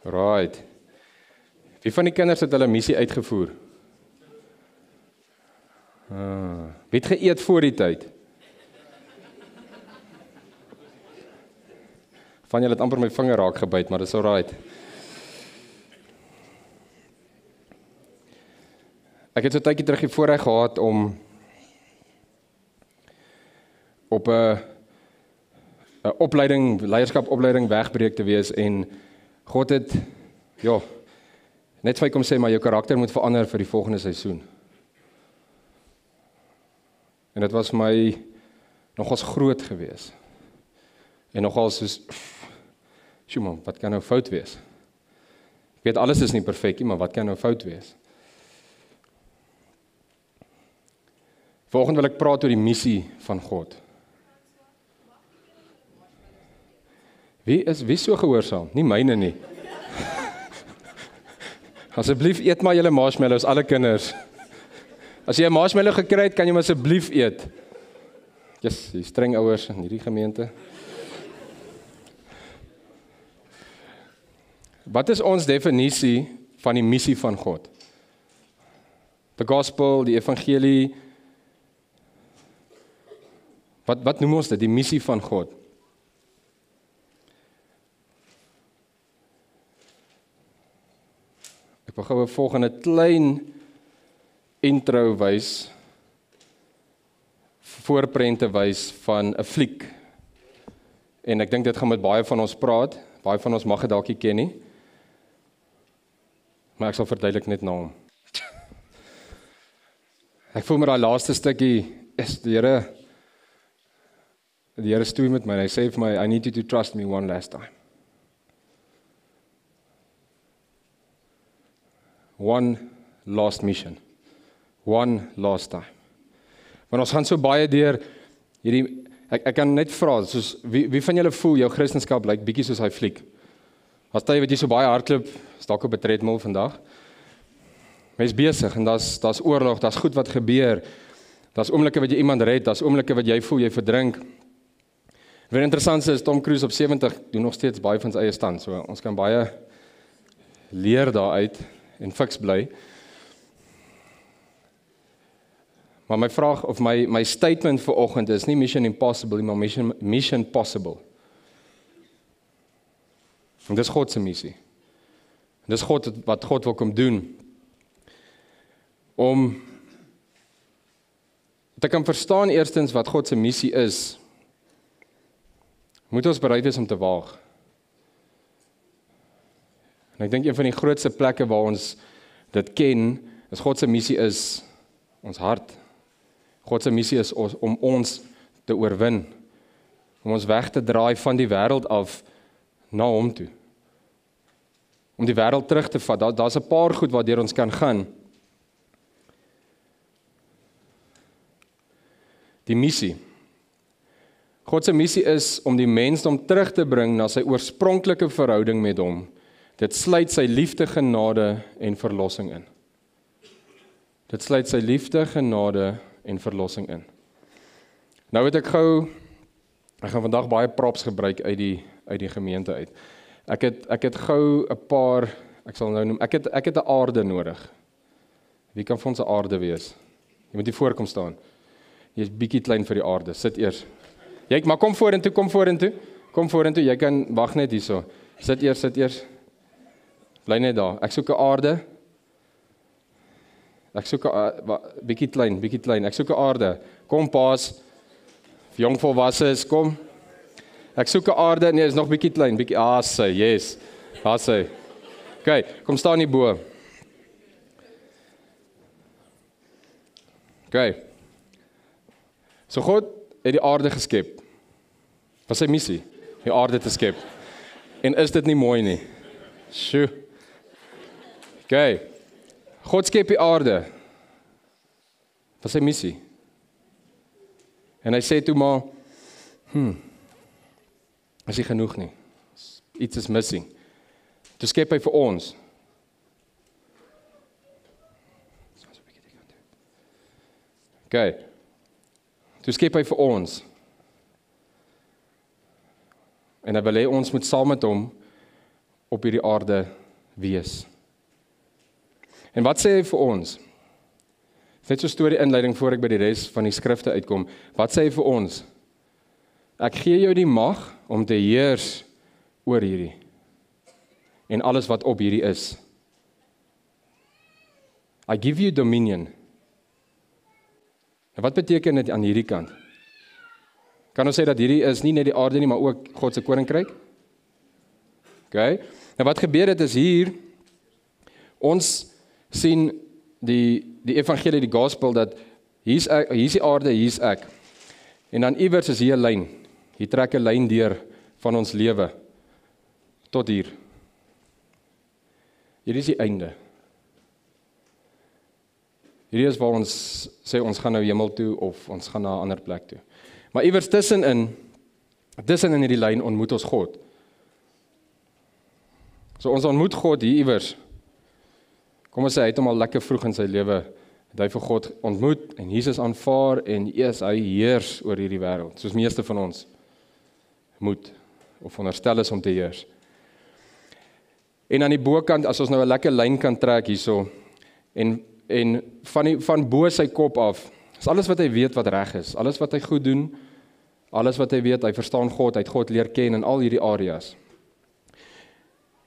Right. Wie van die kinders het hulle missie uitgevoer? Wie het geëet voor die tyd? Van julle het amper my vinger raak gebyt, maar dis alright. Ek het so 'n tydjie terug die voorreg gehad om op 'n opleiding, leierskapopleiding wegbreek te wees en God het, net vir my kom sê, maar jou karakter moet verander vir die volgende seisoen. En dit was vir my nogals groot gewees. En nogal soos, man, wat kan nou fout wees? Ek weet, alles is nie perfek nie, maar wat kan nou fout wees? Volgende wil ek praat oor die missie van God. Wie so gehoorsaam? Nie myne nie. Asseblief eet maar julle marshmallows, alle kinders. As jy 'n marshmallow gekry het, kan jy hom asseblief eet. Yes, die streng ouers in hierdie gemeente. Wat is ons definisie van die missie van God? The gospel, die evangelie. Wat noem ons dit? Die missie van God. Ek wil gou 'n volgende klein intro wys, voorprente wys van 'n fliek. En ek dink dit gaan met baie van ons praat. Baie van ons mag dit dalk nie ken nie. Maar ek sal verduidelik net na hom. Ek voel met daai laaste stukkie, is die Here stoei met my en hy sê vir my, I need you to trust me one last time. One last mission. One last time. Want ons gaan so baie deur hierdie, ek kan net vra, soos, wie van julle voel, jou Christendom lyk bietjie soos hy fliek? As jy wat jy so baie hardloop, is dalk op 'n treadmill vandag. Mens besig en daar's oorlog, daar's goed wat gebeur. Daar's oomblikke wat jy iemand red, daar's oomblikke wat jy voel jy verdrink. Wat interessant is, Tom Cruise op 70 doen nog steeds baie van sy eie stand, so ons kan baie leer daaruit en fiks bly. Maar my vraag of my statement vir oggend is nie mission impossible, maar mission possible. En dis God se missie. En dis wat God wil kom doen. Om te kan verstaan eerstens wat God se missie is, moet ons bereid wees om te waag. En ek dink een van die grootste plekke waar ons dit ken, is God se missie is ons hart. God se missie is om ons te oorwin, om ons weg te draai van die wêreld af na hom toe. Om die wêreld terug te vat, daar's 'n paar goed waardeur ons kan gaan. Die missie. God se missie is om die mensdom terug te bring na sy oorspronklike verhouding met hom. Dit sluit sy liefde, genade en verlossing in. Dit sluit sy liefde, genade en verlossing in. Nou weet ek gaan vandag baie props gebruik uit die gemeente uit. Ek het gou 'n paar, ek sal nou noem, ek het 'n aarde nodig. Wie kan vir ons 'n aarde wees? Jy moet hier voorkom staan. Jy is bietjie klein vir die aarde. Sit eers. Maar kom vorentoe. Kom vorentoe. Jy kan wag net hierso. Sit eers. Bly net daar. Ek soek 'n aarde. Ek soek 'n bietjie klein. Ek soek 'n aarde. Kom paas. Jong volwasses, kom. Ek soek 'n aarde. Nee, is nog bietjie klein. Sy, yes. Sy. Okay, kom staan hier bo. Okay. So God het die aarde geskep. Wat sy missie? Die aarde te skep. En is dit nie mooi nie? Sjoe. Okay. God skep die aarde. Wat sy missie? En hy sê toe maar, is nie genoeg nie. Iets is missing. Toe skep hy vir ons. Okay. Toe skep hy vir ons. En hy wil hê ons moet saam met hom op hierdie aarde wees. En wat sê hy vir ons? Net so 'n storie inleiding voor ek by die res van die skrifte uitkom. Wat sê hy vir ons? Ek gee jou die mag om te heers oor hierdie en alles wat op hierdie is. I give you dominion. En wat beteken dit aan hierdie kant? Kan ons sê dat hierdie is nie net die aarde nie, maar ook God se koninkryk? Okay. En wat gebeur het is hier, ons sien die evangelie, die gospel, dat hier is die aarde, hier is ek. En dan iewers is hier 'n lyn. Hier trek 'n lyn deur van ons lewe tot hier. Hier is die einde. Hierdie is waar ons sê ons gaan nou hemel toe of ons gaan na 'n ander plek toe. Maar iewers tussenin hierdie lyn ontmoet ons God. So ons ontmoet God hier iewers. Kom ons sê hy het hom al lekker vroeg in sy lewe, het hy vir God ontmoet en Jesus aanvaar en hy heers oor hierdie wêreld, soos meeste van ons moet of veronderstel is om te heers. En aan die bokant, as ons nou 'n lekker lyn kan trek hierso en van bo sy kop af, is alles wat hy weet wat reg is, alles wat hy goed doen, alles wat hy weet, hy verstaan God, hy het God leer ken in al hierdie areas.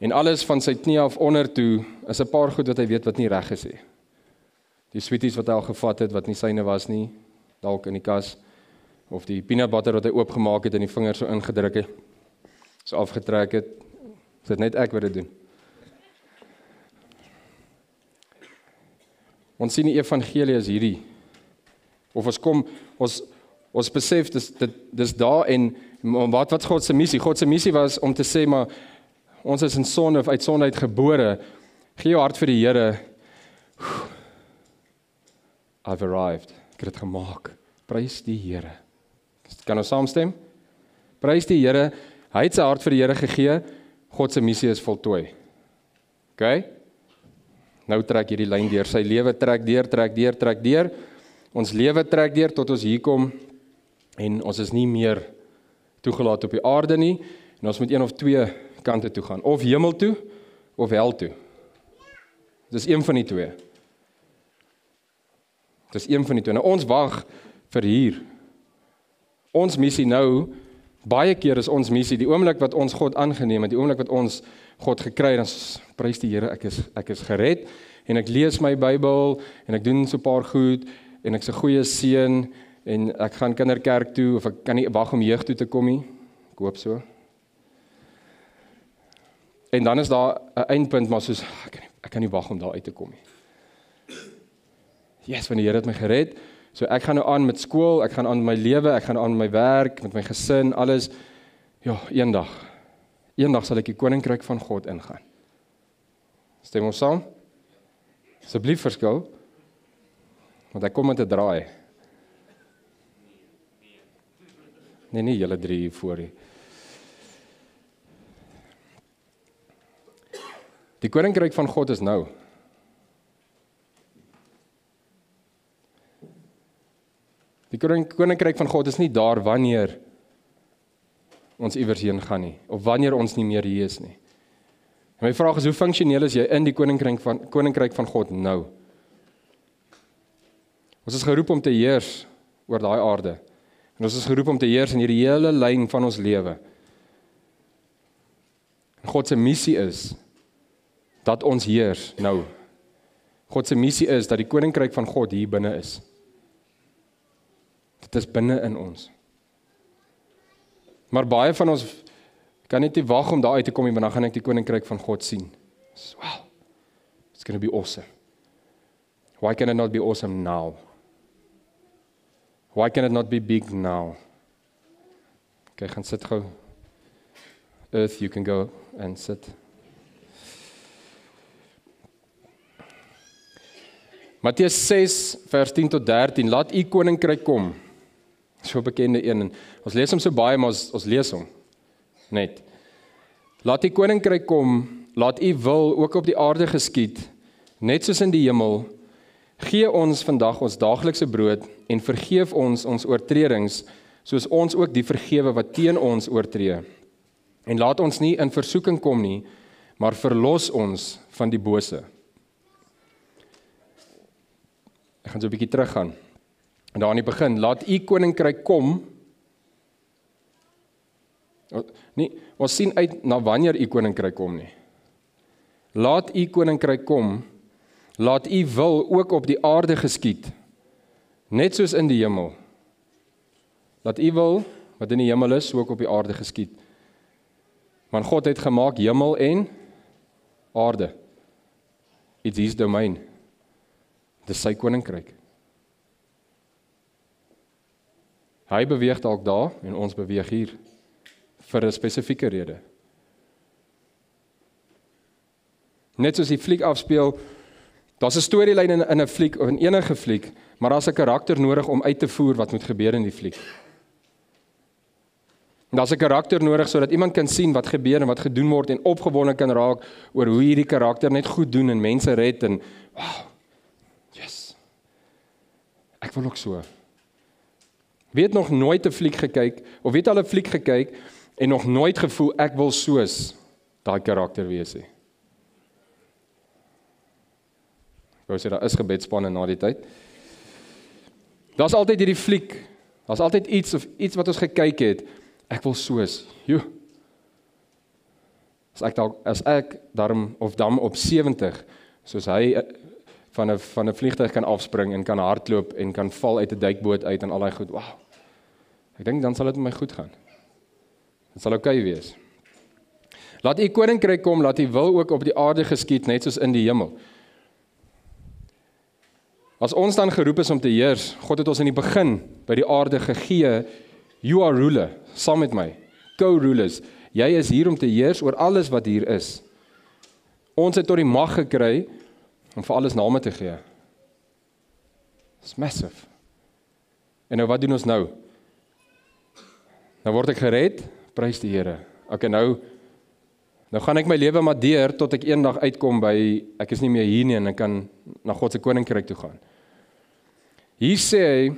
En alles van sy knie af onder toe, is 'n paar goed wat hy weet wat nie reg is nie. Die sweeties wat hy al gevat het, wat nie syne was nie, dalk in die kas, of die peanut butter wat hy oopgemaak het en die vinger so ingedruk het, so afgetrek het, is dit net ek wat dit doen. Ons sien die evangelie is hierdie, of ons besef, dis daar en, wat is God se missie? God se missie was om te sê, maar, ons is in sonde of uit sonde uit gebore. Gee jou hart vir die Here. I've arrived. Ek het dit gemaak. Prys die Here. Kan ons saamstem? Prys die Here. Hy het sy hart vir die Here gegee. God se missie is voltooi. Okay? Nou trek hierdie lyn deur. Sy lewe trek deur. Ons lewe trek deur tot ons hier kom en ons is nie meer toegelaat op die aarde nie en ons moet een of twee kante toe gaan, of hemel toe, of hel toe. Dis een van die twee. Nou ons wag vir hier. Ons missie nou, baie keer is ons missie, die oomblik wat ons God aangeneem het, die oomblik wat ons God gekry het, dan prys die Here, ek is gered, en ek lees my Bybel, en ek doen so 'n paar goed, en ek's 'n goeie seun, en ek gaan kinderkerk toe, of ek kan nie wag om jeug toe te kom nie, ek hoop so. En dan is daar 'n eindpunt, maar soos, ek kan nie wag om daar uit te kom nie. Yes, want die Here het my gered, so ek gaan nou aan met skool, ek gaan aan met my lewe, ek gaan aan met my werk, met my gesin, alles. Ja, eendag sal ek die koninkryk van God ingaan. Stem ons saam? Asseblief verskil, want ek kom met 'n draai. Nee, nie julle drie hier voor nie. Die koninkryk van God is nou. Die koninkryk van God is nie daar wanneer ons iewers heen gaan nie, of wanneer ons nie meer hier is nie. En my vraag is, hoe funksioneel is jy in die koninkryk van God nou? Ons is geroep om te heers oor daai aarde. En ons is geroep om te heers in hierdie hele lyn van ons lewe. En God se missie is dat ons heers nou. God se missie is dat die koninkryk van God hier binne is. Dit is binne in ons. Maar baie van ons kan net nie wag om daar uit te kom nie, want dan gaan ek die koninkryk van God sien. Wow, it's going to be awesome. Why can it not be awesome now? Why can it not be big now? Okay, gaan sit gou. Earth, you can go and sit. Matteus 6 vers 10 tot 13, laat u koninkryk kom. So 'n bekende een, en ons lees hom so baie, maar ons lees hom net. Laat u koninkryk kom, laat u wil ook op die aarde geskied, net soos in die hemel. Gee ons vandag ons daaglikse brood, en vergeef ons oortredings, soos ons ook die vergewe wat teen ons oortree. En laat ons nie in versoeking kom nie, maar verlos ons van die bose. Ek gaan so 'n bietjie teruggaan. En daar aan die begin, laat u koninkryk kom. Nee, ons sien uit na wanneer u koninkryk kom nie. Laat u koninkryk kom, laat u wil ook op die aarde geskied, net soos in die hemel. Laat u wil, wat in die hemel is, ook op die aarde geskied. Want God het gemaak hemel en aarde. It's his domein. Dis sy koninkryk. Hy beweeg dalk daar en ons beweeg hier vir 'n spesifieke rede. Net soos die fliek afspeel, daar's 'n storielyn in 'n fliek of in enige fliek, maar daar's 'n karakter nodig om uit te voer wat moet gebeur in die fliek. Daar's 'n karakter nodig sodat iemand kan sien wat gebeur en wat gedoen word en opgewonde kan raak oor hoe hierdie karakter net goed doen en mense red en wow, yes. Ek wil ook so. Wie het nog nooit 'n fliek gekyk of wie het al 'n fliek gekyk en nog nooit gevoel ek wil soos daai karakter wees nie? Ek wou sê daar is gebedspanne na die tyd. Daar's altyd hierdie fliek. Daar's altyd iets wat ons gekyk het. Ek wil soos, joe. As ek daarom op 70, soos hy van 'n vliegtuig kan afspring en kan hardloop en kan val uit 'n duikboot uit en al daai goed. Wow. Ek dink dan sal dit met my goed gaan. Dit sal oukei wees. Laat u koninkryk kom, laat u wil ook op die aarde geskied, net soos in die hemel. As ons dan geroep is om te heers, God het ons in die begin by die aarde gegee, you are ruler, saam met my, co-rulers. Jy is hier om te heers oor alles wat hier is. Ons het tot die mag gekry om vir alles name te gee. It's massive. En nou wat doen ons nou? Nou word ek gered, prys die Here. Okay, nou gaan ek my lewe maar deur tot ek eendag uitkom by ek is nie meer hier nie en ek kan na God se koninkryk toe gaan. Hier sê hy,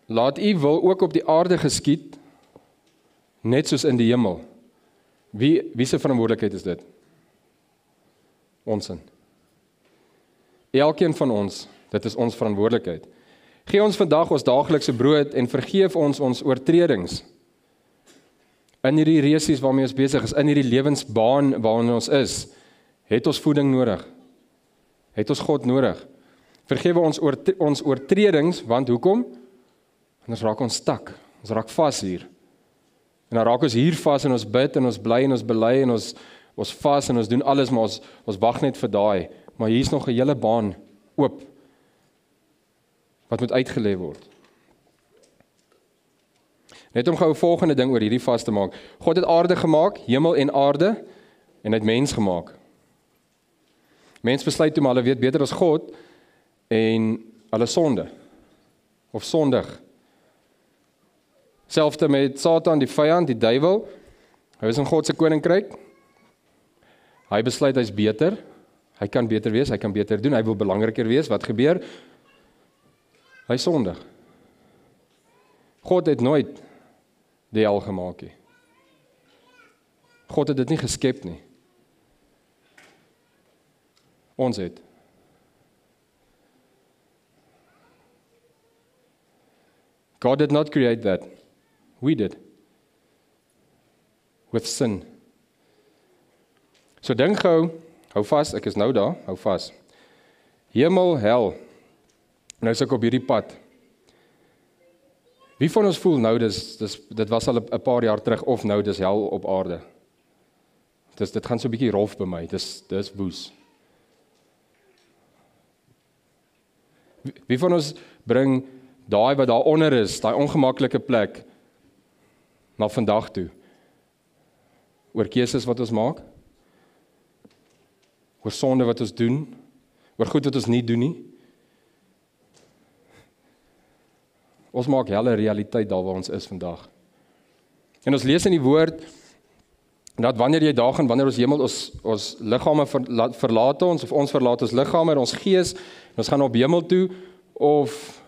laat u wil ook op die aarde geskied, net soos in die hemel. Wie se verantwoordelikheid is dit? Ons. Elkeen van ons, dit is ons verantwoordelikheid. Gee ons vandag ons daaglikse brood en vergeef ons oortredings. In hierdie resies waarmee ons besig is, in hierdie lewensbaan waarin ons is, het ons voeding nodig. Het ons God nodig. Vergewe ons oortredings, want hoekom? Anders raak ons stak. Ons raak vas hier. En dan raak ons hier vas en ons bid en ons bly en ons bely en ons vas en ons doen alles, maar ons wag net vir daai. Maar hier is nog 'n hele baan oop wat moet uitgelê word. Net om gou 'n volgende ding oor hierdie vas te maak. God het aarde gemaak, hemel en aarde, en hy het mens gemaak. Mens besluit toe maar hulle weet beter as God en hulle sonde of sondig. Selfs met Satan, die vyand, die duiwel. Hy is in God se koninkryk. Hy besluit hy's beter. Hy kan beter wees, hy kan beter doen, hy wil belangriker wees. Wat gebeur? Hy sondig. God het nooit die hel gemaak nie. God het dit nie geskep nie. Ons het. God did not create that. We did. With sin. So dink gou, hou vas, ek is nou daar, hou vas. Hemel, hel. Nou is ek op hierdie pad. Wie van ons voel nou, dit was al 'n paar jaar terug, of nou, dis hel op aarde. Dit gaan so 'n bietjie rof by my, dis woes. Wie van ons bring daai wat daar onder is, daai ongemaklike plek, na vandag toe? Oor keuses wat ons maak? Oor sonde wat ons doen? Oor goed wat ons nie doen nie? Ons maak helle realiteit daar waar ons is vandag. En ons lees in die woord, dat wanneer jy daar gaan, wanneer ons hemel, ons liggame verlaat ons, of ons verlaat ons liggame en ons gees, en ons gaan op hemel toe, of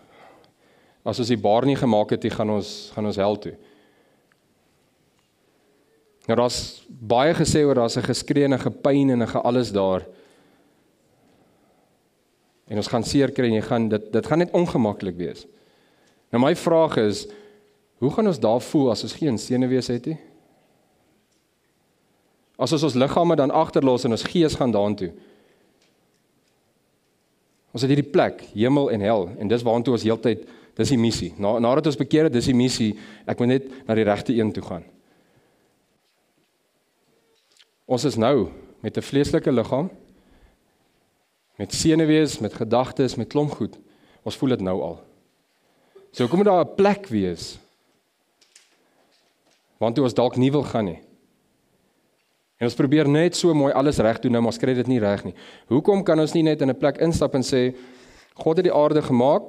as ons die baar nie gemaak het, gaan ons hel toe. Nou daar's baie gesê oor daar's 'n geskree en 'n gepyn en 'n alles daar. En ons gaan seer kry en dit gaan net ongemaklik wees. Nou my vraag is, hoe gaan ons daar voel as ons geen senuwees het nie? As ons liggame dan agterlos en ons gees gaan daartoe. Ons het hierdie plek, hemel en hel, en dis waartoe ons heeltyd, dis die missie. Nadat ons bekeer het, dis die missie, ek moet net na die regte een toe gaan. Ons is nou met 'n vleeslike liggaam, met senuwees, met gedagtes, met klomp goed. Ons voel dit nou al. So hoekom moet daar 'n plek wees, waartoe ons dalk nie wil gaan nie. En ons probeer net so mooi alles reg doen, nou maar ons kry dit nie reg nie. Hoekom kan ons nie net in 'n plek instap en sê, God het die aarde gemaak,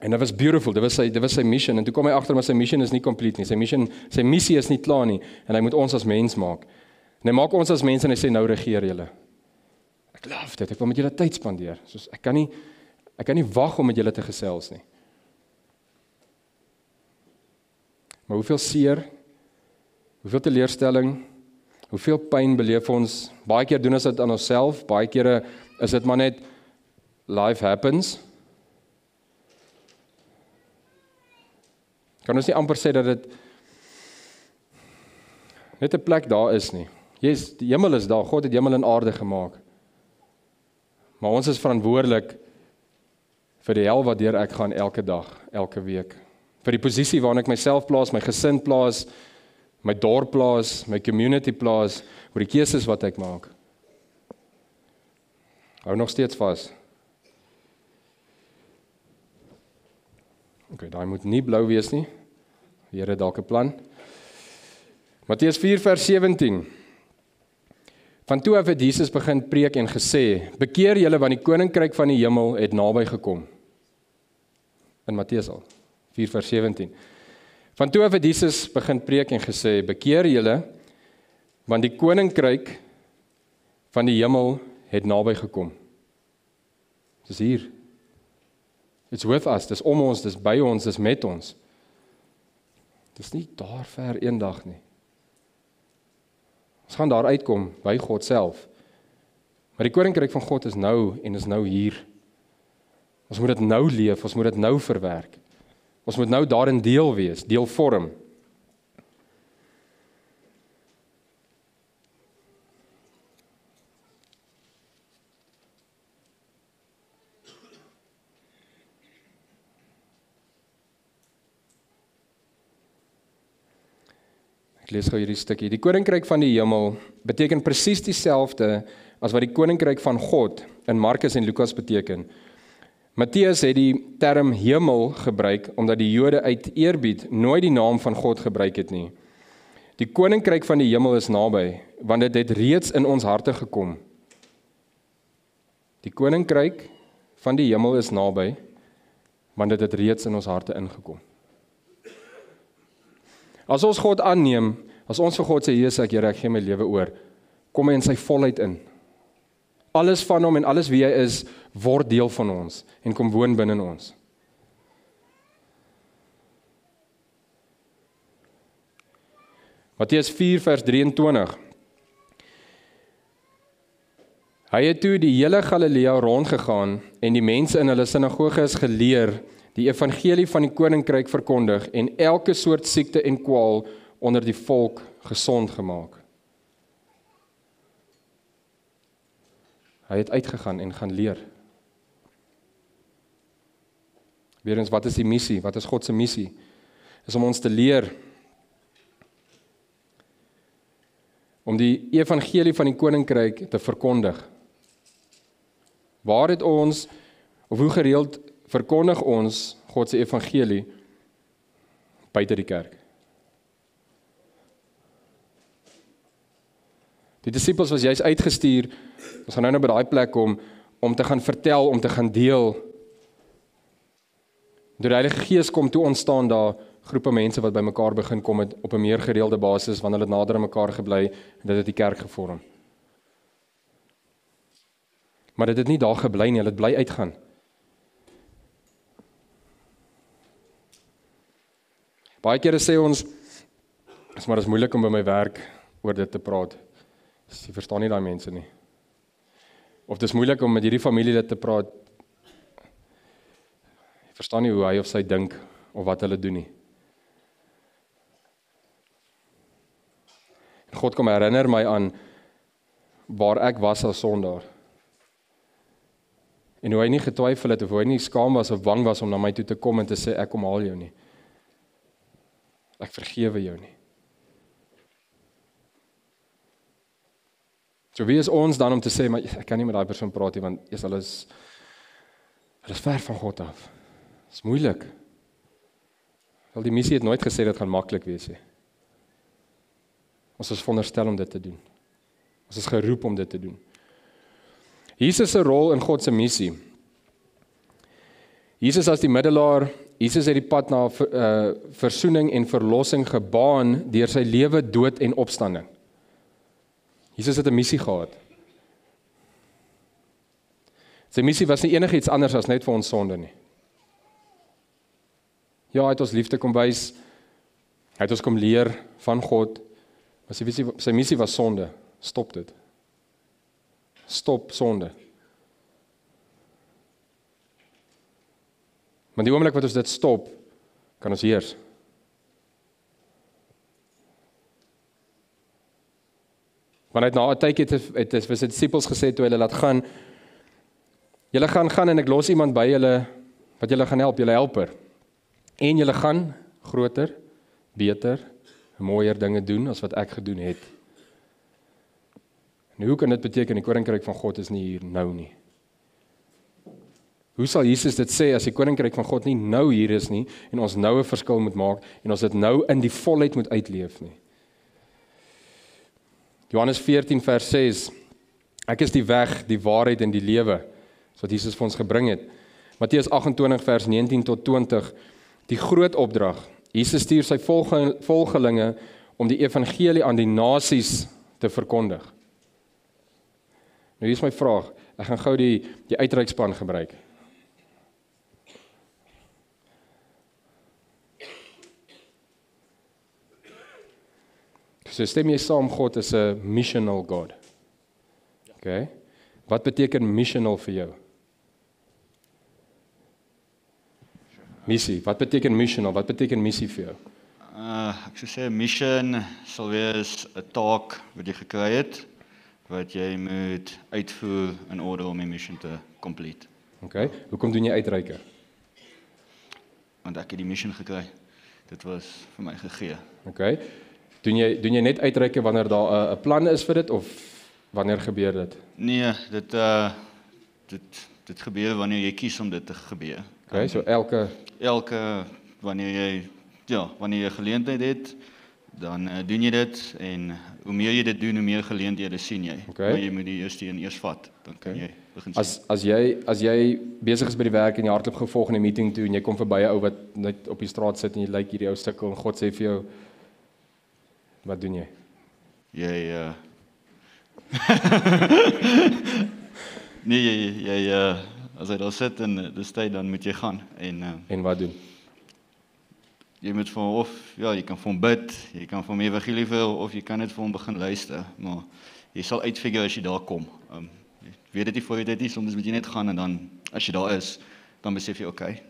en dit was beautiful, dit was sy mission, en toe kom hy agter, maar sy mission is nie complete nie, sy missie is nie klaar nie, en hy moet ons as mens maak. En hy maak ons as mense en hy sê, nou regeer julle. Ek love dit, ek wil met julle tyd spandeer. Soos, ek kan nie wag om met julle te gesels nie. Maar hoeveel seer, hoeveel teleurstelling, hoeveel pyn beleef ons, baie keer doen ons dit aan onsself, baie kere is dit maar net, life happens. Kan ons nie amper sê dat dit net 'n plek daar is nie. Yes, die hemel is daar, God het hemel en aarde gemaak. Maar ons is verantwoordelik vir die hel wat deur ek gaan elke dag, elke week. Vir die posisie waarin ek myself plaas, my gesin plaas, my dorp plaas, my community plaas, oor die keuses wat ek maak. Hou nog steeds vas. Okay, daai moet nie blou wees nie. Die Here het dalk 'n plan. Matteus 4 vers 17. Van toe af het Jesus begin preek en gesê, bekeer julle want die koninkryk van die hemel het naby gekom. In Matteus al, 4 vers 17. Van toe af het Jesus begin preek en gesê, bekeer julle want die koninkryk van die hemel het naby gekom. Dis hier. It's with us, dis om ons, dis by ons, dis met ons. Dis nie daar ver eendag nie. Ons gaan daar uitkom, by God self. Maar die koninkryk van God is nou en is nou hier. Ons moet dit nou leef, ons moet dit nou verwerk. Ons moet nou daarin deel wees, deel vorm. Ek lees gou hierdie stukkie. Die koninkryk van die hemel beteken presies dieselfde as wat die koninkryk van God in Markus en Lukas beteken. Matteus het die term hemel gebruik omdat die Jode uit eerbied nooit die naam van God gebruik het nie. Die koninkryk van die hemel is naby, want dit het reeds in ons harte gekom. Die koninkryk van die hemel is naby, want dit het reeds in ons harte ingekom. As ons God aanneem, as ons vir God sê, Jesus, ek gee my lewe oor, kom hy in sy volheid in. Alles van hom en alles wie hy is, word deel van ons en kom woon binne ons. Matteus 4 vers 23. Hy het toe die hele Galilea rondgegaan en die mense in hulle sinagoges geleer, die evangelie van die koninkryk verkondig en elke soort siekte en kwaal onder die volk gesond gemaak. Hy het uitgegaan en gaan leer. Weerens, wat is die missie? Wat is God se missie? Is om ons te leer om die evangelie van die koninkryk te verkondig. Waar het ons, of hoe gereeld verkondig ons God se evangelie buite die kerk? Die disippels was juist uitgestuur, ons gaan nou by daai plek om te gaan vertel, om te gaan deel. Deur die Heilige Gees kom toe ontstaan daar groepe mense wat by mekaar begin kom het op 'n meer gereelde basis, wanneer hulle nader aan mekaar gebly en dit het die kerk gevorm. Maar dit het nie daar gebly nie, hulle het bly uitgaan. Baie kere sê ons, Maar dit is moeilik om by my werk oor dit te praat. Jy verstaan nie daai mense nie. Of dit is moeilik om met hierdie familie dit te praat. Jy verstaan nie hoe hy of sy dink of wat hulle doen nie. En God kom herinner my aan waar ek was as sondaar. En hoe hy nie getwyfel het of hoe hy nie skaam was of bang was om na my toe te kom en te sê ek kom haal jou nie. Ek vergewe jou nie. So wie is ons dan om te sê, maar ek kan nie met daai persoon praat nie, want hulle is ver van God af. Dit is moeilik. Wel, die missie het nooit gesê dit gaan maklik wees nie. Ons is veronderstel om dit te doen. Ons is geroep om dit te doen. Jesus se rol in God se missie. Jesus as die middelaar, Jesus het die pad na versoening en verlossing gebaan deur sy lewe, dood en opstanding. Jesus het 'n missie gehad. Sy missie was nie enigiets anders as net vir ons sonde nie. Ja, hy het ons liefde kom wys, hy het ons kom leer van God, maar sy missie was sonde. Stop dit. Stop sonde. Maar die oomblik wat ons dit stop, kan ons heers. Want hy het na 'n tydjie het vir sy disippels gesê toe hulle laat gaan, julle gaan en ek los iemand by julle wat julle gaan help, julle helper. En julle gaan groter, beter, mooier dinge doen as wat ek gedoen het. En hoe kan dit beteken die koninkryk van God is nie hier nou nie? Hoe sal Jesus dit sê as die koninkryk van God nie nou hier is nie en ons nou 'n verskil moet maak en ons dit nou in die volheid moet uitleef nie? Johannes 14 vers 6, ek is die weg, die waarheid en die lewe, so wat Jesus vir ons gebring het. Matteus 28 vers 19 tot 20, die groot opdrag. Jesus stuur sy volgelinge om die evangelie aan die nasies te verkondig. Nou hier is my vraag, ek gaan gou die uitreikspan gebruik. So stem jy saam, God is 'n missional God. Okay. Wat beteken missional vir jou? Missie, wat beteken missional? Wat beteken missie vir jou? Ek sou sê mission sal wees 'n taak wat jy gekry het, wat jy moet uitvoer in order om die mission te complete. Okay. Hoekom doen jy uitreike? Want ek het die mission gekry. Dit was vir my gegee. Okay. Doen jy net uitreike wanneer daar 'n plan is vir dit of wanneer gebeur dit? Nee, dit gebeur wanneer jy kies om dit te gebeur. Okay, so wanneer jy geleentheid het, dan doen jy dit en hoe meer jy dit doen, hoe meer geleenthede sien jy. Okay. Maar jy moet die eerste een eers vat, dan kan jy begin sien. As jy besig is by die werk en jy hardloop gevolg in 'n meeting toe en jy kom verby 'n ou wat net op die straat sit en jy lyk hierdie ou sukkel en God sê vir jou, wat doen jy? Jy nee, as hy daar sit en dis tyd, dan moet jy gaan En wat doen? Jy moet vir hom jy kan vir hom bid, jy kan vir hom evangelie vertel of jy kan net vir hom begin luister, maar jy sal uitfigure as jy daar kom. Jy weet dit nie voor jy dit nie, soms moet jy net gaan en dan as jy daar is, dan besef jy okay.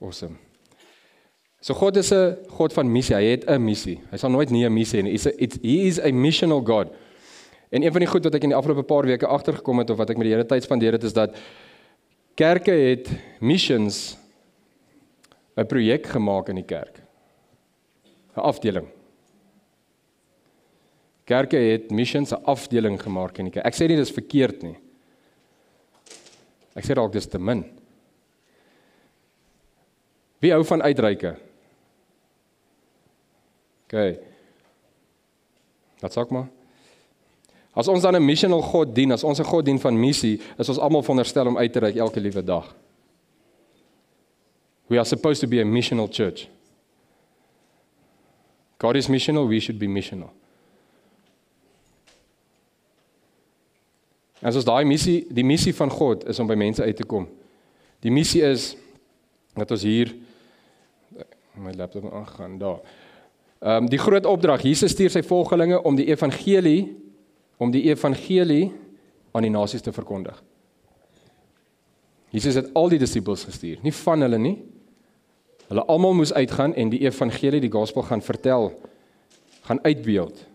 Awesome. So God is 'n God van missie, hy het 'n missie. Hy sal nooit nie 'n missie hê nie. He is a missional God. En een van die goed wat ek in die afgelope paar weke agtergekom het of wat ek met die Here tyd spandeer het, is dat kerke het missions 'n projek gemaak in die kerk. 'n Afdeling. Kerke het missions 'n afdeling gemaak in die kerk. Ek sê nie dis verkeerd nie. Ek sê dalk dis te min. Wie hou van uitreike? Okay. Wat sê ek maar? As ons dan 'n missional God dien, as ons 'n God dien van missie, is ons almal veronderstel om uit te reik elke liewe dag. We are supposed to be a missional church. God is missional, we should be missional. En soos die missie van God is om by mense uit te kom. Die missie is dat ons hier, My laptop moet aangaan, daar. Die groot opdrag, Jesus stuur sy volgelinge om die evangelie aan die nasies te verkondig. Jesus het al die disippels gestuur, nie van hulle nie. Hulle almal moes uitgaan en die evangelie, die gospel gaan vertel, gaan uitbeeld.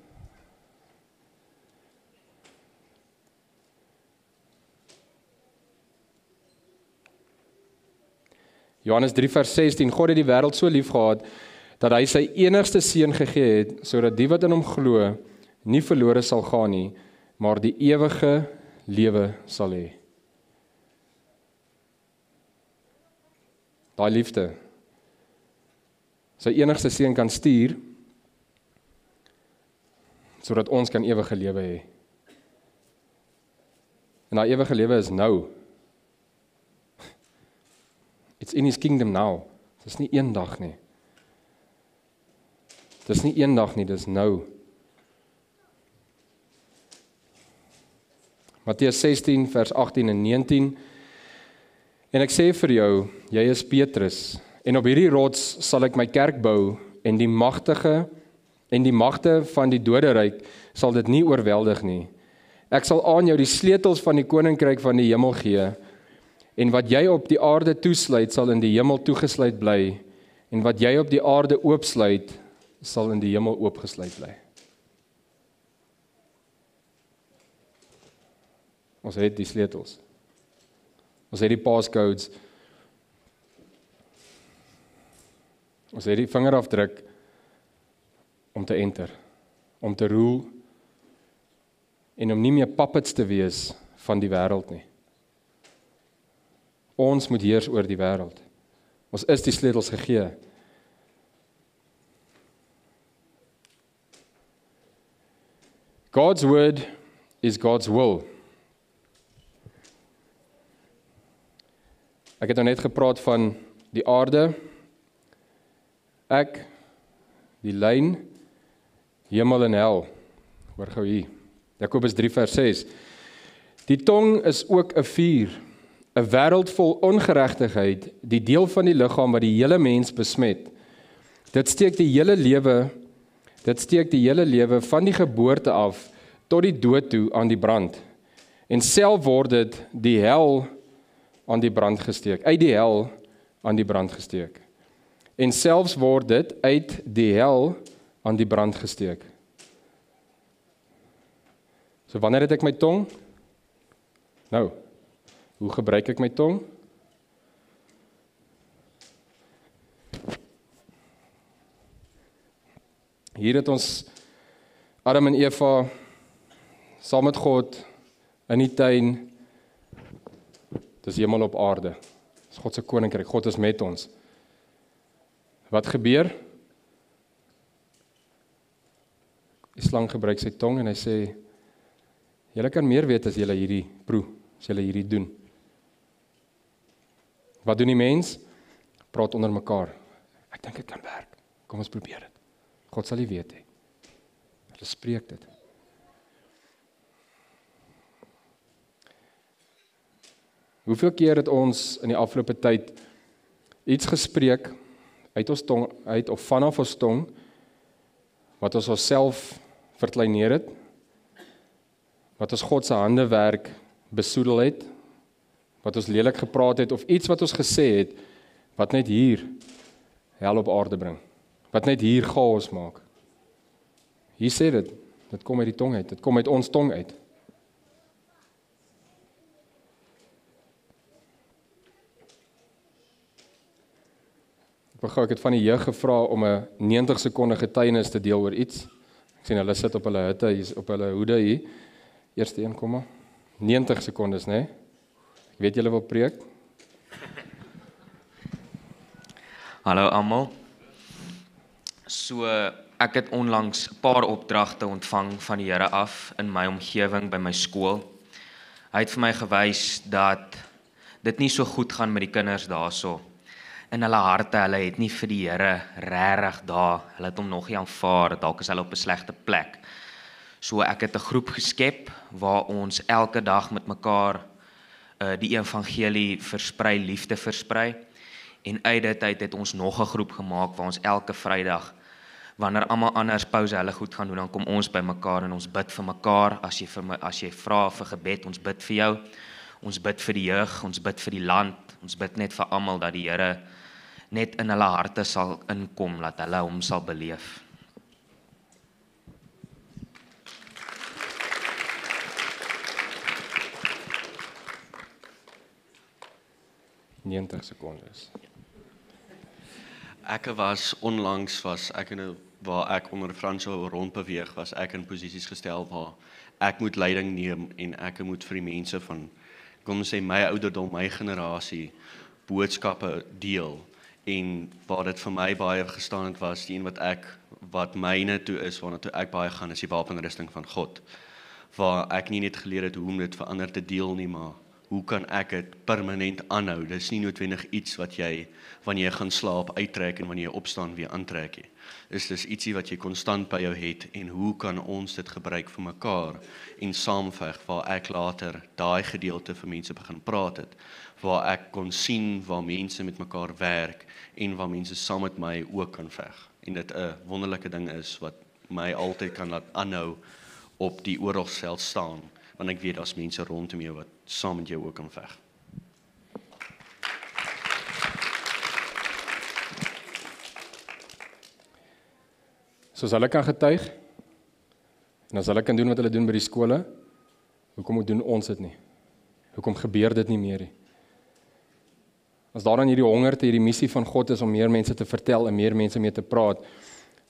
Johannes 3 vers 16, God het die wêreld so lief gehad, dat hy sy enigste seun gegee het, sodat die wat in hom glo, nie verlore sal gaan nie, maar die ewige lewe sal hê. Daai liefde, sy enigste seun kan stuur, sodat ons kan ewige lewe hê. En daai ewige lewe is nou. It's in his kingdom now. Dit is nie eendag nie. Dit is nie eendag nie, dit is nou. Matteus 16 vers 18 en 19. En ek sê vir jou, jy is Petrus, en op hierdie rots sal ek my kerk bou, en die magte van die doderyk sal dit nie oorweldig nie. Ek sal aan jou die sleutels van die koninkryk van die hemel gee, en wat jy op die aarde toesluit, sal in die hemel toegesluit bly, en wat jy op die aarde oopsluit, sal in die hemel oopgesluit bly. Ons het die sleutels. Ons het die passcodes. Ons het die vingerafdruk om te enter, om te rule, en om nie meer puppets te wees van die wêreld nie. Ons moet heers oor die wêreld. Ons is die sleutels gegee. God's word is God's will. Ek het nou net gepraat van die aarde, ek, die lyn, hemel en hel. Hoor gou hier. Jakobus 3 vers 6. Die tong is ook 'n vuur, 'n wêreld vol ongeregtigheid, die deel van die liggaam wat die hele mens besmet. Dit steek die hele lewe van die geboorte af tot die dood toe aan die brand. En self word dit die hel aan die brand gesteek, uit die hel aan die brand gesteek. En selfs word dit uit die hel aan die brand gesteek. So wanneer het ek my tong? Nou, hoe gebruik ek my tong? Hier het ons Adam en Eva saam met God in die tuin. Dis hemel op aarde. Dis God se koninkryk. God is met ons. Wat gebeur? Die slang gebruik sy tong en hy sê, julle kan meer weet as julle hierdie proe, as julle hierdie doen. Wat doen die mens? Praat onder mekaar. Ek dink dit kan werk. Kom ons probeer dit. God sal nie weet hê. Hulle spreek dit. Hoeveel keer het ons in die afgelope tyd iets gespreek uit ons tong uit of vanaf ons tong wat ons onsself verkleineer het, wat ons God se handewerk besoedel het, wat ons lelik gepraat het of iets wat ons gesê het wat net hier hel op aarde bring, wat net hier chaos maak. Hier sê dit kom uit die tong uit, dit kom uit ons tong uit. Ek het van die jeug gevra om 'n 90 sekonde getuienis te deel oor iets. Ek sien hulle sit op hulle hitte, hier op hulle hoede hier. Eerste een kom. 90 sekondes, né? Ek weet julle wil preek. Hallo almal. So ek het onlangs 'n paar opdragte ontvang van die Here af in my omgewing by my skool. Hy het vir my gewys dat dit nie so goed gaan met die kinders daarso. In hulle harte, hulle het nie vir die Here regtig daar, hulle het hom nog nie aanvaar, dalk is hulle op 'n slegte plek. So ek het 'n groep geskep waar ons elke dag met mekaar die evangelie versprei, liefde versprei. En uit dit uit het ons nog 'n groep gemaak waar ons elke Vrydag, wanneer almal anders pouse hulle goed gaan doen, dan kom ons by mekaar en ons bid vir mekaar. As jy vra vir gebed, ons bid vir jou. Ons bid vir die jeug, ons bid vir die land, ons bid net vir almal dat die Here net in hulle harte sal inkom, dat hulle hom sal beleef. ...90 sekondes. Waar ek onder Fransjo rondbeweeg, was ek in posisies gestel waar ek moet leiding neem en ek moet vir die mense van, kom ons sê my ouderdom, my generasie, boodskappe deel. En waar dit vir my baie gestaan het was, die een wat myne toe is, waarna toe ek baie gaan, is die wapenrusting van God. Waar ek nie net geleer het hoe om dit vir ander te deel nie, maar hoe kan ek dit permanent aanhou? Dit is nie noodwendig iets wat jy, wanneer jy gaan slaap, uittrek en wanneer jy opstaan weer aantrek nie. Dis ietsie wat jy konstant by jou het en hoe kan ons dit gebruik vir mekaar en saamveg, waar ek later daai gedeelte vir mense begin praat het, waar ek kon sien waar mense met mekaar werk en waar mense saam met my ook kan veg. En dit 'n wonderlike ding is wat my altyd kan laat aanhou op die oorlogsveld staan, want ek weet daar's mense rondom jou wat saam met jou ook kan veg. So as hulle kan getuig, en as hulle kan doen wat hulle doen by die skole, hoekom doen ons dit nie? Hoekom gebeur dit nie meer nie? As daar dan hierdie hongerte, hierdie missie van God is om meer mense te vertel en meer mense mee te praat,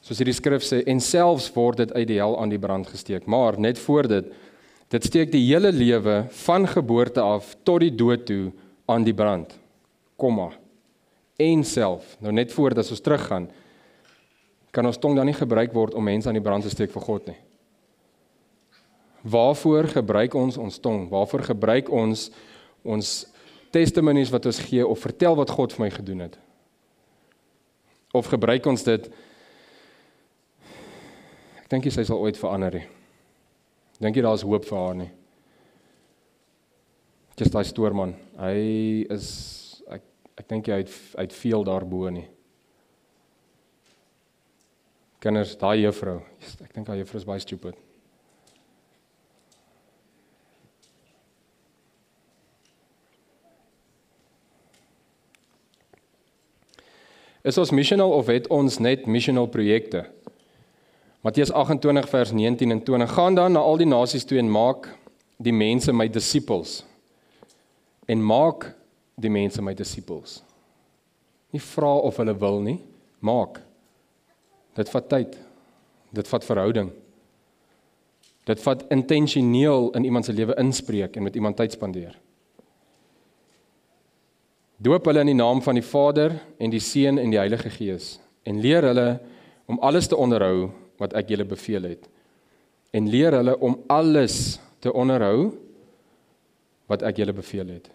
soos hierdie skrif sê, en selfs word dit uit die hel aan die brand gesteek, maar net voor dit steek die hele lewe van geboorte af tot die dood toe aan die brand, komma, en self, nou net voor as ons teruggaan, kan ons tong dan nie gebruik word om mense aan die brand te steek vir God nie. Waarvoor gebruik ons tong? Waarvoor gebruik ons testimonies wat ons gee of vertel wat God vir my gedoen het? Of gebruik ons dit, ek dink sy sal ooit verander nie. Dink jy daar is hoop vir haar nie? Just daai stoorman, hy is, ek dink hy het veel daarbo nie. Kinders, daai juffrou, ek dink daai juffrou is baie stupid. Is ons missional of het ons net missional projekte? Matteus 28 vers 19 en 20, gaan dan na al die nasies toe en maak die mense my disippels. En maak die mense my disippels. Nie vra of hulle wil nie, maak. Dit vat tyd, dit vat verhouding. Dit vat intentioneel in iemand se lewe inspreek en met iemand tyd spandeer. Doop hulle in die naam van die Vader en die Seun en die Heilige Gees en leer hulle om alles te onderhou wat ek julle beveel het. En leer hulle om alles te onderhou wat ek julle beveel het.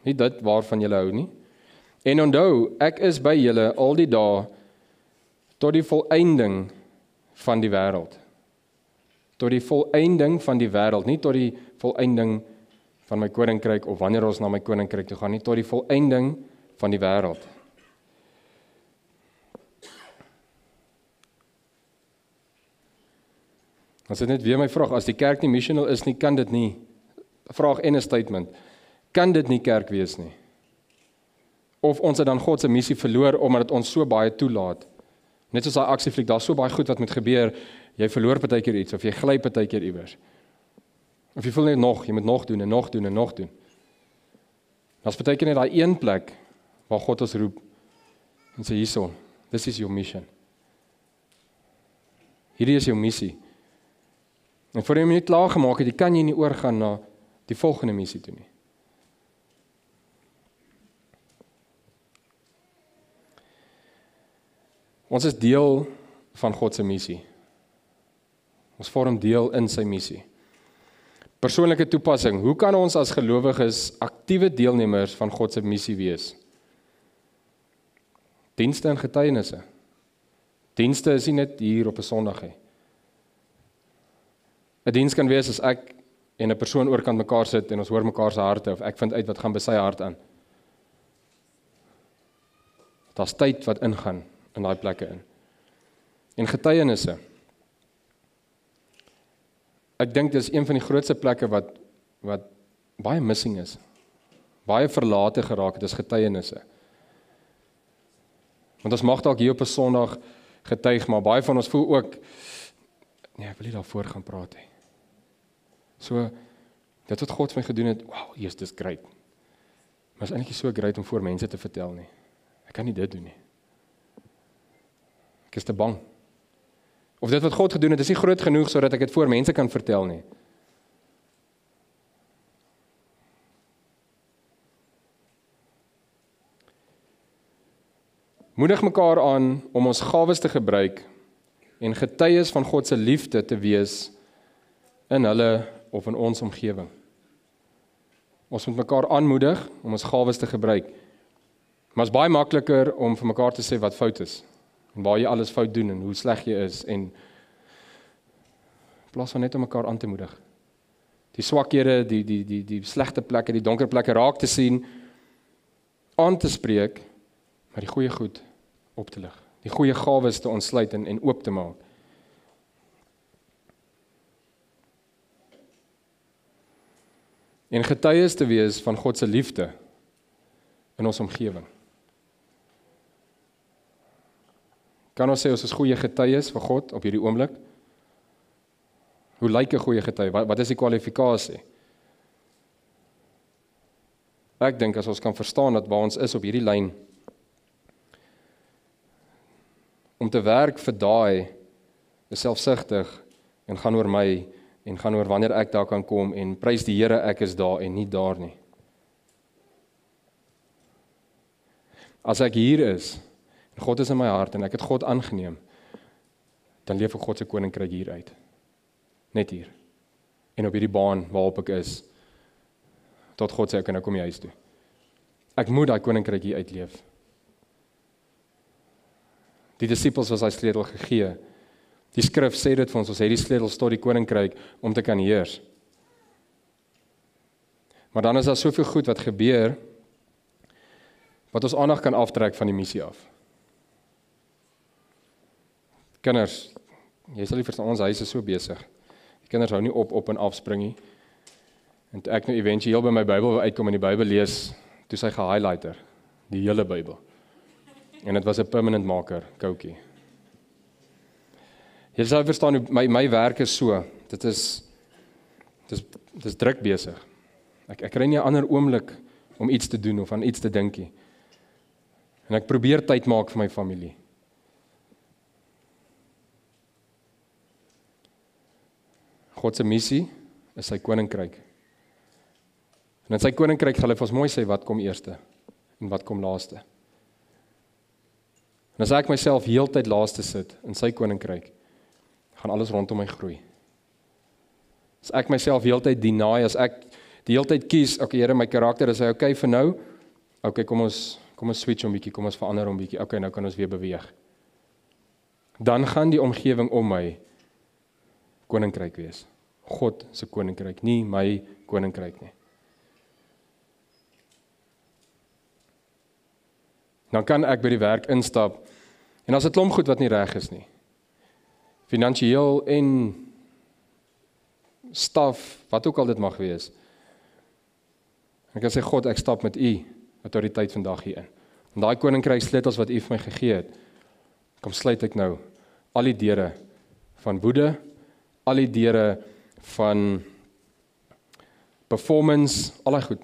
Nie dit waarvan julle hou nie. En onthou, ek is by julle al die dae tot die volëinding van die wêreld. Tot die volëinding van die wêreld, nie tot die volëinding van my koninkryk of wanneer ons na my koninkryk toe gaan nie, tot die volëinding van die wêreld. As dit net weer my vraag, as die kerk nie missional is nie, kan dit nie, vraag en 'n statement, kan dit nie kerk wees nie? Of ons het dan God se missie verloor, omdat dit ons so baie toelaat. Net soos daai aksiefliek, daar so baie goed wat moet gebeur, jy verloor partykeer iets, of jy gly partykeer iewers. Of jy voel net nog, jy moet nog doen en nog doen en nog doen. Daar's partykeer net daai een plek, waar God ons roep, en sê hierso, this is your mission. Hierdie is jou missie. En voor jy nie klaar gemaak het, kan jy nie oorgaan na die volgende missie toe nie. Ons is deel van God se missie. Ons vorm deel in sy missie. Persoonlike toepassing, hoe kan ons as gelowiges aktiewe deelnemers van God se missie wees? Dienste en getuienisse. Dienste is nie net hier op 'n Sondag nie. 'n Diens kan wees as ek en 'n persoon oorkant mekaar sit en ons hoor mekaar se harte, of ek vind uit wat gaan by sy hart aan. Daar's tyd wat ingaan in daai plekke in. En getuienisse. Ek dink dis een van die grootste plekke wat baie missing is. Baie verlate geraak het, is getuienisse. Want ons mag dalk hier op 'n Sondag getuig, maar baie van ons voel ook, nee, ek wil nie daarvoor gaan praat nie. So, dit wat God vir my gedoen het, wow, yes, dis great. Maar is eintlik nie so great om voor mense te vertel nie. Ek kan nie dit doen nie. Ek is te bang. Of dit wat God gedoen het, is nie groot genoeg sodat ek dit voor mense kan vertel nie. Moedig mekaar aan om ons gawes te gebruik en getuies van God se liefde te wees in hulle of in ons omgewing. Ons moet mekaar aanmoedig om ons gawes te gebruik. Maar is baie makliker om vir mekaar te sê wat fout is, en waar jy alles fout doen en hoe sleg jy is, en in plaas van net om mekaar aan te moedig. Die swakhede, die slegte plekke, die donker plekke raak te sien, aan te spreek, maar die goeie goed op te lig. Die goeie gawes te ontsluit en oop te maak. En getuies te wees van God se liefde in ons omgewing. Kan ons sê ons is goeie getuies vir God op hierdie oomblik? Hoe lyk 'n goeie getuie? Wat is die kwalifikasie? Ek dink as ons kan verstaan dat waar ons is op hierdie lyn, om te werk vir daai, is selfsugtig en gaan oor my en gaan oor wanneer ek daar kan kom en prys die Here ek is daar en nie daar nie. As ek hier is, en God is in my hart en ek het God aangeneem, dan leef ek God se koninkryk hier uit. Net hier. En op hierdie baan waarop ek is, tot God sê ek kan nou kom jy huis toe. Ek moet daai koninkryk hier uitleef. Die disippels was hy sleutel gegee. Die skrif sê dit vir ons het die sleutels tot die koninkryk om te kan heers. Maar dan is daar soveel goed wat gebeur, wat ons aandag kan aftrek van die missie af. Kinders, jy sal nie verstaan, ons huis is so besig. Die kinders hou nie op en afspring nie. En toe ek nou eventueel by my Bybel wil uitkom en die Bybel lees, toe sy gehighlighter, die hele Bybel. En dit was 'n permanent marker, koutjie. Jy sal verstaan, my werk is so, dit is druk besig. Ek kry nie 'n ander oomblik om iets te doen of aan iets te dink nie. En ek probeer tyd maak vir my familie. God se missie is sy koninkryk. En in sy koninkryk gaan hy vir ons mooi sê wat kom eerste en wat kom laaste. En as ek myself heeltyd laaste sit in sy koninkryk, gaan alles rondom my groei. As ek myself heeltyd deny, as ek die heeltyd kies, okay Here, my karakter is hy okay vir nou, okay, kom ons switch hom bietjie, kom ons verander hom bietjie, okay, nou kan ons weer beweeg. Dan gaan die omgewing om my koninkryk wees. God se koninkryk, nie my koninkryk nie. Dan kan ek by die werk instap, en as 'n klomp goed wat nie reg is nie, finansiëel en staf, wat ook al dit mag wees, ek kan sê, God, ek stap met u autoriteit vandag hier in. En daai koninkryk sleutels wat u vir my gegee het, kom sluit ek nou al die deure van woede, al die deure van performance, al die goed.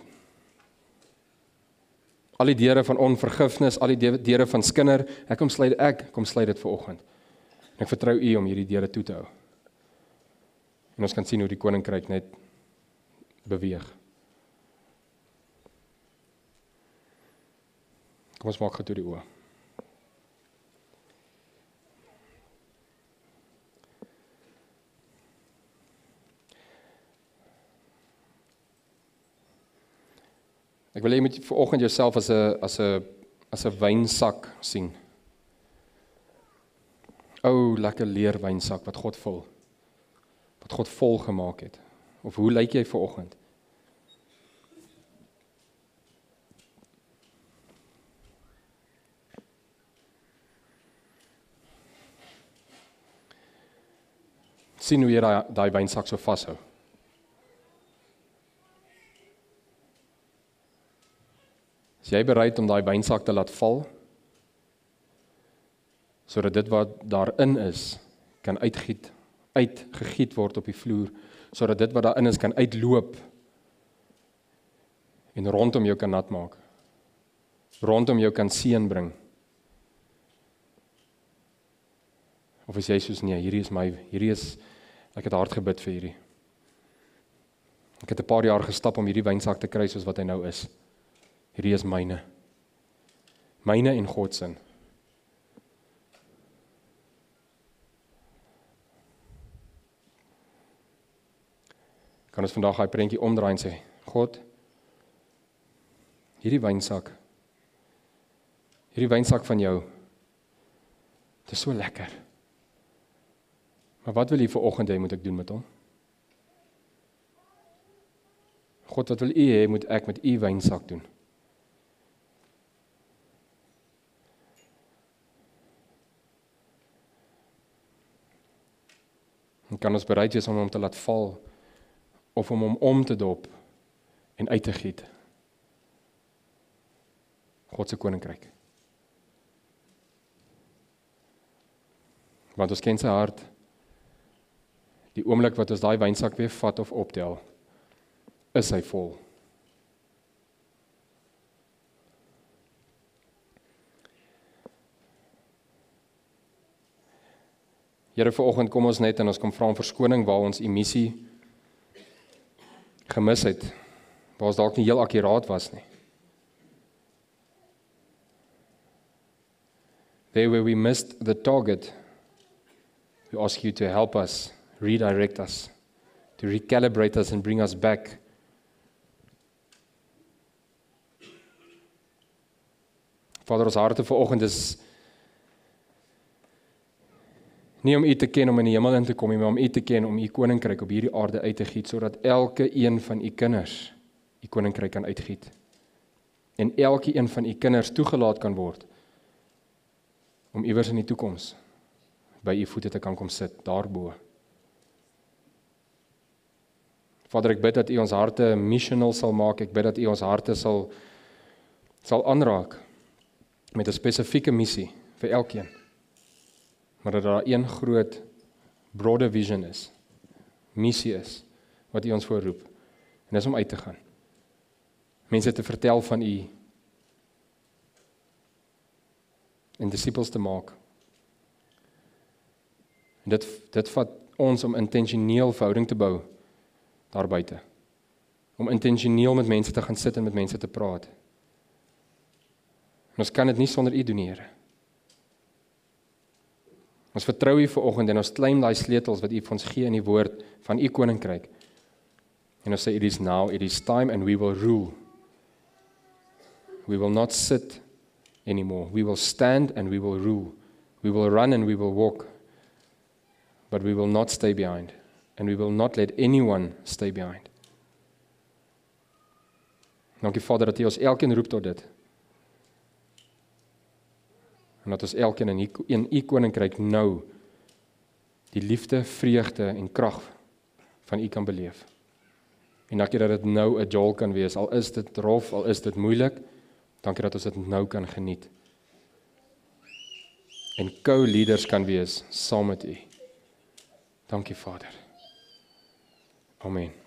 Al die deure van onvergifnis, al die deure van skinder, ek kom sluit dit vanoggend. En ek vertrou u om hierdie deure toe te hou. En ons kan sien hoe die koninkryk net beweeg. Kom ons maak gou toe die oë. Ek wil hê jy moet vanoggend jouself as 'n wynsak sien. O, lekker leer wynsak wat God vol gemaak het. Of hoe lyk jy vanoggend? sien hoe jy daai wynsak so vashou. Is jy bereid om daai wynsak te laat val, sodat dit wat daarin is, kan uitgegiet word op die vloer, sodat dit wat daarin is, kan uitloop, en rondom jou kan nat maak, rondom jou kan seën bring. Of is jy soos, nee, ek het hard gebid vir hierdie. Ek het 'n paar jaar gestap om hierdie wynsak te kry soos wat hy nou is. Hierdie is myne. Myne en God se. Kan ons vandag daai prentjie omdraai en sê, God, hierdie wynsak van jou, dit is so lekker. Maar wat wil U vanoggend hê moet ek doen met hom? God, wat wil U hê moet ek met U wynsak doen? En kan ons bereid wees om hom te laat val, of om hom om te dop en uit te giet? God se koninkryk. Want ons ken sy hart. Die oomblik wat ons daai wynsak weer vat of optel, is hy vol. Here, vanoggend kom ons net en ons kom vra om verskoning waar ons U missie gemis het, waar ons dalk nie heel akkuraat was nie. There where we missed the target, we ask You to help us, redirect us, to recalibrate us and bring us back. Vader, ons harte vanoggend is nie om U te ken om in die hemel in te kom nie, maar om U te ken om U koninkryk op hierdie aarde uit te giet, sodat elke een van U kinders U koninkryk kan uitgiet. En elke een van U kinders toegelaat kan word om iewers in die toekoms by U voete te kan kom sit, daarbo. Vader, ek bid dat U ons harte missional sal maak, ek bid dat U ons harte sal aanraak met 'n spesifieke missie vir elkeen. Maar dat daar een groot, broader vision is, missie is, wat U ons voorroep. En dis om uit te gaan. Mense te vertel van U, en disippels te maak. En dit vat ons om intentioneel verhouding te bou, daar buite. Om intentioneel met mense te gaan sit en met mense te praat. En ons kan dit nie sonder U doen, Here. Ons vertrou U vanoggend en ons claim daai sleutels wat U vir ons gee in die woord van U koninkryk. En ons sê, it is now, it is time, and we will rule. We will not sit anymore. We will stand and we will rule. We will run and we will walk. But we will not stay behind. And we will not let anyone stay behind. Dankie Vader dat U ons elkeen roep tot dit. En dat ons elkeen in U koninkryk nou die liefde, vreugde en krag van U kan beleef. En dankie dat dit nou 'n joy kan wees, al is dit rof, al is dit moeilik, dankie dat ons dit nou kan geniet. En co-leaders kan wees saam met U. Dankie Vader. Amen.